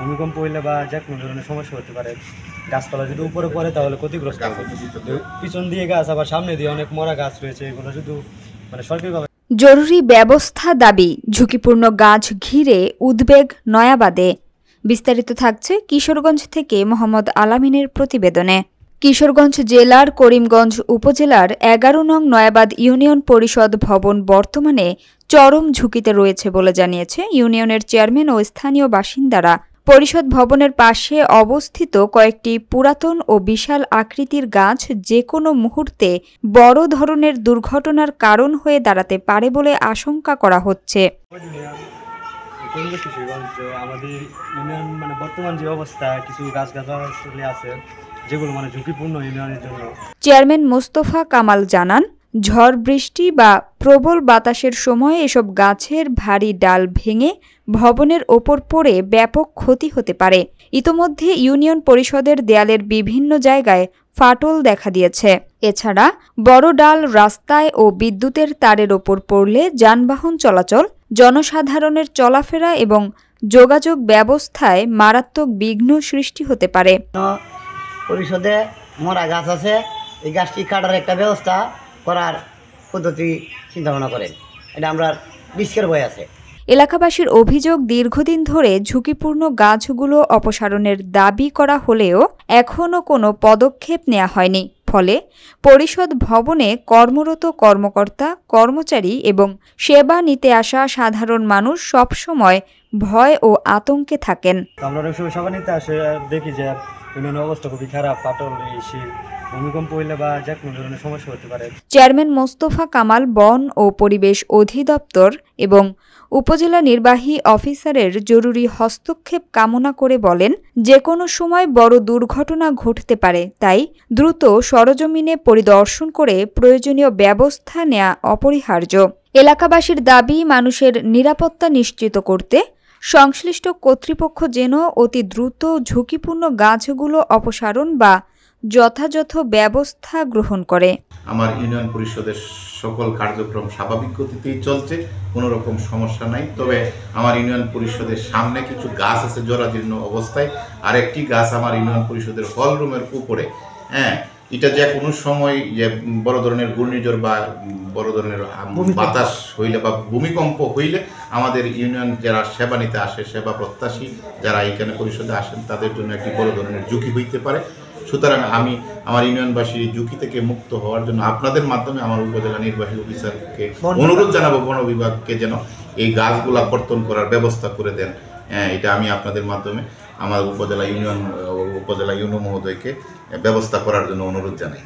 ভূমিকম্প হইলে বা যে কোনো ধরনের সমস্যা হতে পারে। গাছপালা যদি উপরে পড়ে তাহলে ক্ষতিগ্রস্ত হবে। পিছন দিয়ে গাছ আবার সামনে দিয়ে অনেক মরা গাছ রয়েছে, এগুলো শুধু সরকারিভাবে জরুরি ব্যবস্থা দাবি, ঝুঁকিপূর্ণ গাছ ঘিরে উদ্বেগ নয়াবাদে। বিস্তারিত থাকছে কিশোরগঞ্জ থেকে মোহাম্মদ আলামিনের প্রতিবেদনে। কিশোরগঞ্জ জেলার করিমগঞ্জ উপজেলার ১১ নং নয়াবাদ ইউনিয়ন পরিষদ ভবন বর্তমানে চরম ঝুঁকিতে রয়েছে বলে জানিয়েছে ইউনিয়নের চেয়ারম্যান ও স্থানীয় বাসিন্দারা। পরিষদ ভবনের পাশে অবস্থিত কয়েকটি পুরাতন ও বিশাল আকৃতির গাছ যে কোনো মুহূর্তে বড় ধরনের দুর্ঘটনার কারণ হয়ে দাঁড়াতে পারে বলে আশঙ্কা করা হচ্ছে। আমাদের ইউনিয়ন বর্তমান যে অবস্থা, কিছু গাছগাছালি আছে যেগুলো ঝুঁকিপূর্ণ ইউনিয়নের জন্য। চেয়ারম্যান মোস্তফা কামাল জানান, ঝড় বৃষ্টি বা প্রবল বাতাসের সময় এসব গাছের ভারী ডাল ভেঙে ভবনের ওপর পড়ে ব্যাপক ক্ষতি হতে পারে। ইতোমধ্যে ইউনিয়ন পরিষদের দেয়ালের বিভিন্ন জায়গায় ফাটল দেখা দিয়েছে। এছাড়া বড় ডাল রাস্তায় ও বিদ্যুতের তারের ওপর পড়লে যানবাহন চলাচল, জনসাধারণের চলাফেরা এবং যোগাযোগ ব্যবস্থায় মারাত্মক বিঘ্ন সৃষ্টি হতে পারে। পরিষদে মরা গাছ আছে, এই গাছটি কাটার একটা ব্যবস্থা করার পদ্ধতি চিন্তাভাবনা করেন, এটা আমরা রিস্কের ভয় আছে। এলাকাবাসীর অভিযোগ, দীর্ঘদিন ধরে ঝুঁকিপূর্ণ গাছগুলো অপসারণের দাবি করা হলেও এখনও কোনো পদক্ষেপ নেওয়া হয়নি। ফলে পরিষদ ভবনে কর্মরত কর্মকর্তা, কর্মচারী এবং সেবা নিতে আসা সাধারণ মানুষ সবসময় ভয় ও আতঙ্কে থাকেন। আমরা অনেক সময় সেবা নিতে আসে, দেখি যে ইউনিয়নের অবস্থা খুবই খারাপ, ফাটল, ভূমিকম্প হইলে বা যে কোনো ধরনের সমস্যা হতে পারে। চেয়ারম্যান মোস্তফা কামাল বন ও পরিবেশ অধিদপ্তর এবং উপজেলা নির্বাহী অফিসারের জরুরি হস্তক্ষেপ কামনা করে বলেন, যে কোনো সময় বড় দুর্ঘটনা ঘটতে পারে, তাই দ্রুত সরজমিনে পরিদর্শন করে প্রয়োজনীয় ব্যবস্থা নেওয়া অপরিহার্য। এলাকাবাসীর দাবি, মানুষের নিরাপত্তা নিশ্চিত করতে সংশ্লিষ্ট কর্তৃপক্ষ যেন অতি দ্রুত ঝুঁকিপূর্ণ গাছগুলো অপসারণ বা যথাযথ ব্যবস্থা গ্রহণ করে। আমার ইউনিয়ন পরিষদের সকল কার্যক্রম স্বাভাবিক গতিতেই চলছে, কোনো রকম সমস্যা নাই। তবে আমার ইউনিয়ন পরিষদের সামনে কিছু গাছ আছে জরাজীর্ণ অবস্থায়, আর একটি গাছ আমার ইউনিয়ন পরিষদের হল রুমের উপরে। এটা যে কোনো সময় যে বড় ধরনের ঘূর্ণিঝড় বা বড় ধরনের বাতাস হইলে বা ভূমিকম্প হইলে আমাদের ইউনিয়ন যারা সেবা নিতে আসে, সেবা প্রত্যাশী যারা এখানে পরিষদে আসেন, তাদের জন্য একটি বড় ধরনের ঝুঁকি হইতে পারে। সুতরাং আমি আমার ইউনিয়নবাসীর ঝুঁকি থেকে মুক্ত হওয়ার জন্য আপনাদের মাধ্যমে আমার উপজেলা নির্বাহী অফিসারকে অনুরোধ জানাবো, বন বিভাগকে যেন এই গাছগুলা কর্তন করার ব্যবস্থা করে দেন। এটা আমি আপনাদের মাধ্যমে আমার উপজেলা ইউনিয়ন মহোদয়কে ব্যবস্থা করার জন্য অনুরোধ জানাই।